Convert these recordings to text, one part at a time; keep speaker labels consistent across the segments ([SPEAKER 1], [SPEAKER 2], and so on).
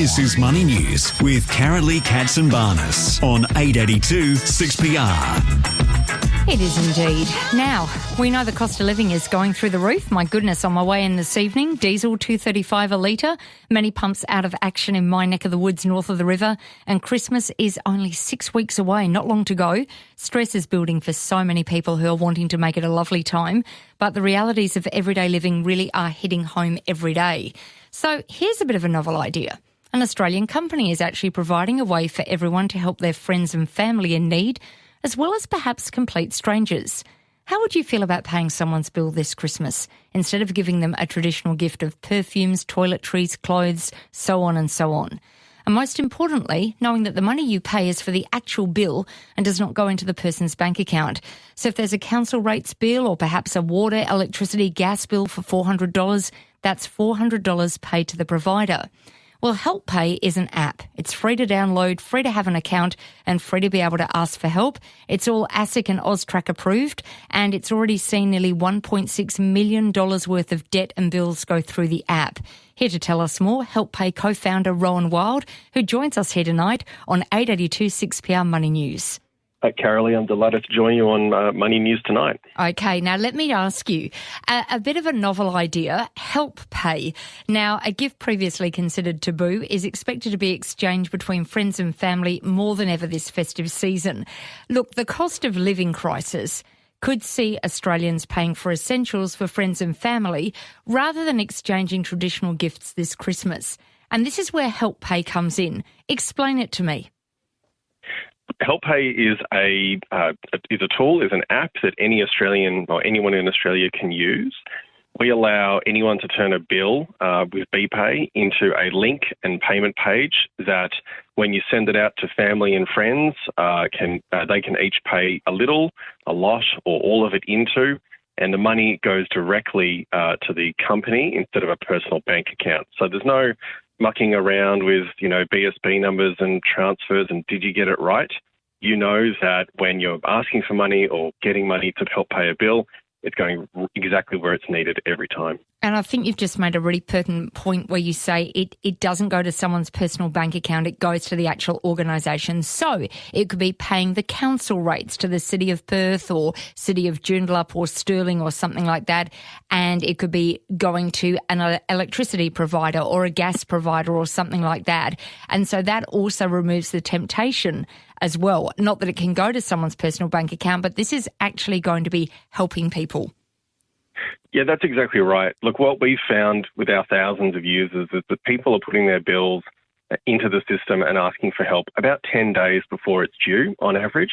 [SPEAKER 1] This is Money News with Karalee, Katsambanis on 882 6PR.
[SPEAKER 2] It is indeed. Now, we know the cost of living is going through the roof. My goodness, on my way in this evening, diesel $2.35 a litre. Many pumps out of action in my neck of the woods north of the river. And Christmas is only 6 weeks away, not long to go. Stress is building for so many people who are wanting to make it a lovely time. But the realities of everyday living really are hitting home every day. So here's a bit of a novel idea. An Australian company is actually providing a way for everyone to help their friends and family in need, as well as perhaps complete strangers. How would you feel about paying someone's bill this Christmas instead of giving them a traditional gift of perfumes, toiletries, clothes, so on and so on? And most importantly, knowing that the money you pay is for the actual bill and does not go into the person's bank account. So if there's a council rates bill or perhaps a water, electricity, gas bill for $400, that's $400 paid to the provider. Well, HelpPay is an app. It's free to download, free to have an account, and free to be able to ask for help. It's all ASIC and AUSTRAC approved, and it's already seen nearly $1.6 million worth of debt and bills go through the app. Here to tell us more, HelpPay co-founder Rowan Wild, who joins us here tonight on 882 6PR Money News.
[SPEAKER 3] Karalee, I'm delighted to join you on Money News tonight.
[SPEAKER 2] Okay, now let me ask you, a bit of a novel idea, HelpPay. Now, a gift previously considered taboo is expected to be exchanged between friends and family more than ever this festive season. Look, the cost of living crisis could see Australians paying for essentials for friends and family rather than exchanging traditional gifts this Christmas. And this is where HelpPay comes in. Explain it to me.
[SPEAKER 3] HelpPay is a tool, is an app that any Australian or anyone in Australia can use. We allow anyone to turn a bill with BPay into a link and payment page that when you send it out to family and friends, they can each pay a little, a lot, or all of it into, and the money goes directly to the company instead of a personal bank account. So there's no mucking around with, BSB numbers and transfers and did you get it right? You know that when you're asking for money or getting money to help pay a bill, it's going exactly where it's needed every time.
[SPEAKER 2] And I think you've just made a really pertinent point where you say it doesn't go to someone's personal bank account, it goes to the actual organisation. So it could be paying the council rates to the City of Perth or City of Joondalup or Stirling or something like that. And it could be going to an electricity provider or a gas provider or something like that. And so that also removes the temptation as well. Not that it can go to someone's personal bank account, but this is actually going to be helping people.
[SPEAKER 3] Yeah, that's exactly right. Look, what we've found with our thousands of users is that people are putting their bills into the system and asking for help about 10 days before it's due on average.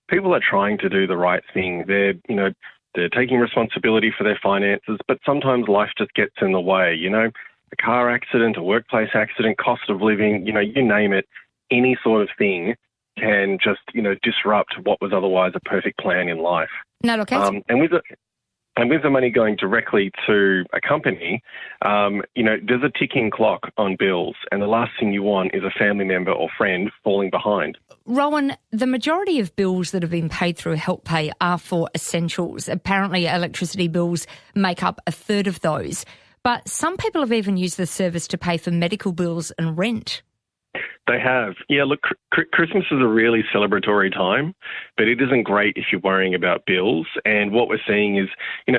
[SPEAKER 3] People are trying to do the right thing. They're taking responsibility for their finances, but sometimes life just gets in the way. A car accident, a workplace accident, cost of living, you name it, any sort of thing can just, disrupt what was otherwise a perfect plan in life.
[SPEAKER 2] No, okay.
[SPEAKER 3] And with the money going directly to a company, there's a ticking clock on bills, and the last thing you want is a family member or friend falling behind.
[SPEAKER 2] Rowan, the majority of bills that have been paid through HelpPay are for essentials. Apparently, electricity bills make up a third of those. But some people have even used the service to pay for medical bills and rent.
[SPEAKER 3] They have. Yeah, look, Christmas is a really celebratory time, but it isn't great if you're worrying about bills. And what we're seeing is,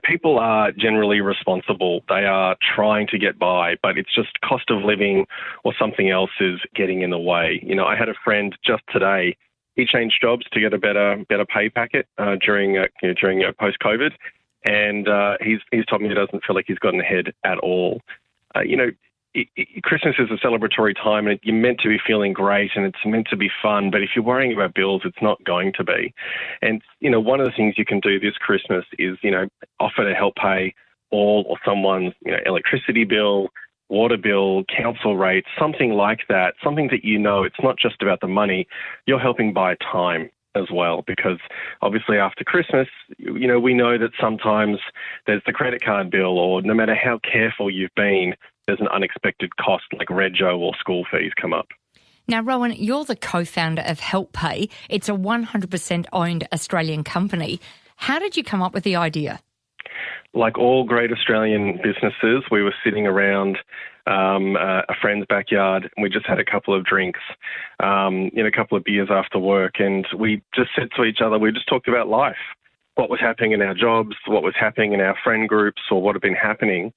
[SPEAKER 3] people are generally responsible. They are trying to get by, but it's just cost of living or something else is getting in the way. I had a friend just today. He changed jobs to get a better pay packet during post-COVID, and he's told me he doesn't feel like he's gotten ahead at all. Christmas is a celebratory time and you're meant to be feeling great and it's meant to be fun, but if you're worrying about bills, it's not going to be. And, one of the things you can do this Christmas is, offer to help pay all or someone's, electricity bill, water bill, council rates, something like that, something that it's not just about the money, you're helping buy time as well, because obviously after Christmas, we know that sometimes there's the credit card bill or no matter how careful you've been, there's an unexpected cost like rego or school fees come up.
[SPEAKER 2] Now, Rowan, you're the co-founder of HelpPay. It's a 100% owned Australian company. How did you come up with the idea?
[SPEAKER 3] Like all great Australian businesses, we were sitting around a friend's backyard, and we just had a couple of drinks, a couple of beers after work, and we just said to each other, we just talked about life, what was happening in our jobs, what was happening in our friend groups, or what had been happening.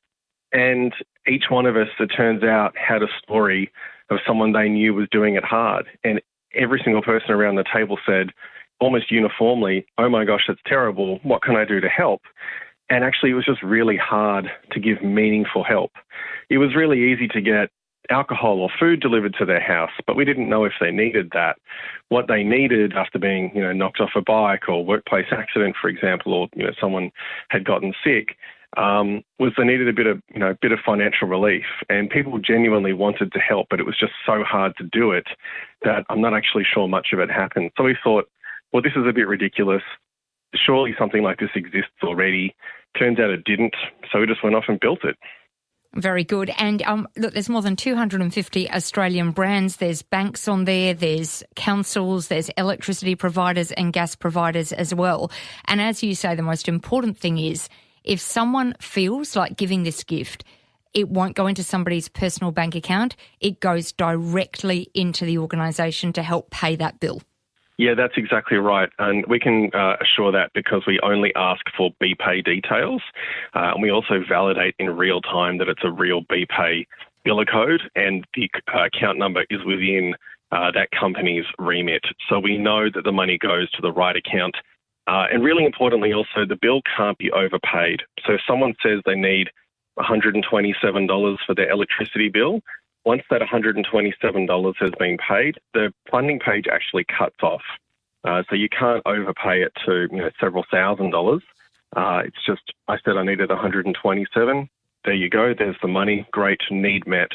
[SPEAKER 3] And each one of us, it turns out, had a story of someone they knew was doing it hard. And every single person around the table said, almost uniformly, "Oh my gosh, that's terrible. What can I do to help?" And actually, it was just really hard to give meaningful help. It was really easy to get alcohol or food delivered to their house, but we didn't know if they needed that. What they needed after being, knocked off a bike or workplace accident, for example, or, someone had gotten sick, was they needed a bit of financial relief. And people genuinely wanted to help, but it was just so hard to do it that I'm not actually sure much of it happened. So we thought, well, this is a bit ridiculous. Surely something like this exists already. Turns out it didn't. So we just went off and built it.
[SPEAKER 2] Very good. And look, there's more than 250 Australian brands. There's banks on there, there's councils, there's electricity providers and gas providers as well. And as you say, the most important thing is if someone feels like giving this gift, it won't go into somebody's personal bank account. It goes directly into the organisation to help pay that bill.
[SPEAKER 3] Yeah, that's exactly right. And we can assure that because we only ask for BPay details. And we also validate in real time that it's a real BPay biller code and the account number is within that company's remit. So we know that the money goes to the right account. And really importantly also, the bill can't be overpaid. So if someone says they need $127 for their electricity bill, once that $127 has been paid, the funding page actually cuts off. So you can't overpay it to several $1,000s. It's just, I said I needed 127. There you go. There's the money. Great, need met.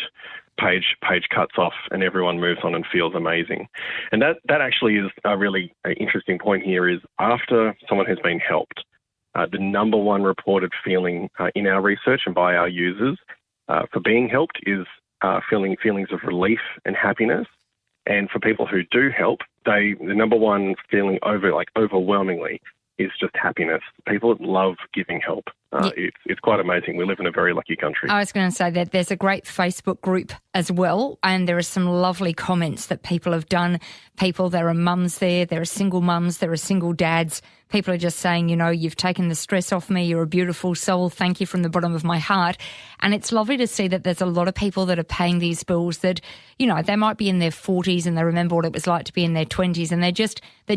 [SPEAKER 3] Page cuts off and everyone moves on and feels amazing. And that actually is a really interesting point here is after someone has been helped, the number one reported feeling in our research and by our users for being helped is feelings of relief and happiness. And for people who do help, the number one feeling overwhelmingly is just happiness. People love giving help. It's quite amazing. We live in a very lucky country.
[SPEAKER 2] I was going to say that there's a great Facebook group as well, and there are some lovely comments that people have done. There are mums there are single mums, there are single dads. People are just saying, you've taken the stress off me. You're a beautiful soul. Thank you from the bottom of my heart. And it's lovely to see that there's a lot of people that are paying these bills that, they might be in their 40s and they remember what it was like to be in their 20s, and they're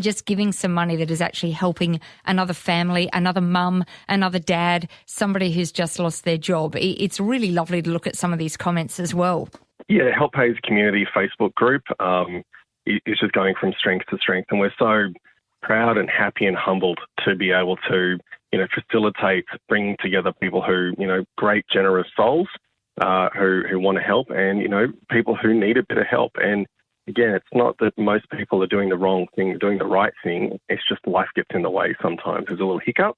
[SPEAKER 2] just giving some money that is actually helping another family, another mum, another dad, somebody who's just lost their job. It's really lovely to look at some of these comments as well.
[SPEAKER 3] Yeah, HelpPay's community Facebook group is just going from strength to strength, and we're so proud and happy and humbled to be able to, facilitate bringing together people who, great, generous souls who want to help and, people who need a bit of help. And again, it's not that most people are doing the wrong thing, doing the right thing. It's just life gets in the way sometimes. There's a little hiccup.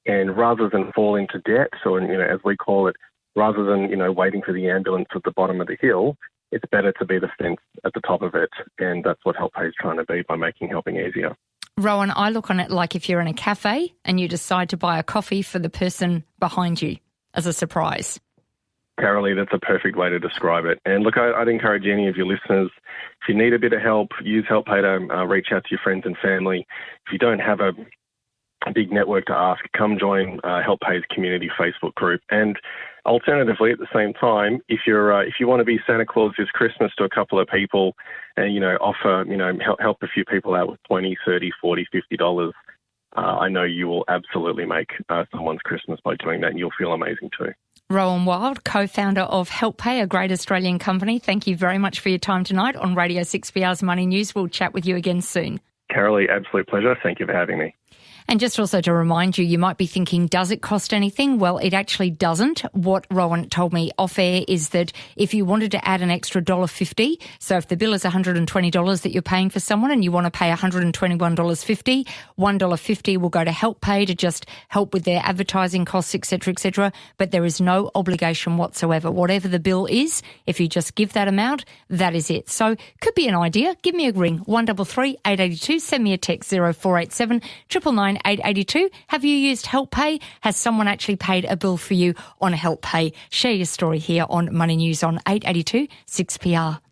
[SPEAKER 3] And rather than fall into debt, or, as we call it, rather than, waiting for the ambulance at the bottom of the hill, it's better to be the fence at the top of it. And that's what HelpPay is trying to be by making helping easier.
[SPEAKER 2] Rowan, I look on it like if you're in a cafe and you decide to buy a coffee for the person behind you as a surprise.
[SPEAKER 3] Karalee, that's a perfect way to describe it. And look, I'd encourage any of your listeners, if you need a bit of help, use HelpPay to reach out to your friends and family. If you don't have a big network to ask, come join HelpPay's community Facebook group. And alternatively, at the same time, if you want to be Santa Claus this Christmas to a couple of people and, offer, help a few people out with $20, $30, $40, $50, I know you will absolutely make someone's Christmas by doing that, and you'll feel amazing too.
[SPEAKER 2] Rowan Wild, co-founder of HelpPay, a great Australian company. Thank you very much for your time tonight on Radio 6BR's Money News. We'll chat with you again soon.
[SPEAKER 3] Karalee, absolute pleasure. Thank you for having me.
[SPEAKER 2] And just also to remind you, you might be thinking, does it cost anything? Well, it actually doesn't. What Rowan told me off air is that if you wanted to add an extra $1.50, so if the bill is $120 that you're paying for someone and you want to pay $121.50, $1.50 will go to HelpPay to just help with their advertising costs, etc., but there is no obligation whatsoever. Whatever the bill is, if you just give that amount, that is it. So could be an idea. Give me a ring, 133 882, send me a text 0487 999 882. Have you used HelpPay? Has someone actually paid a bill for you on HelpPay? Share your story here on Money News on 882 6PR.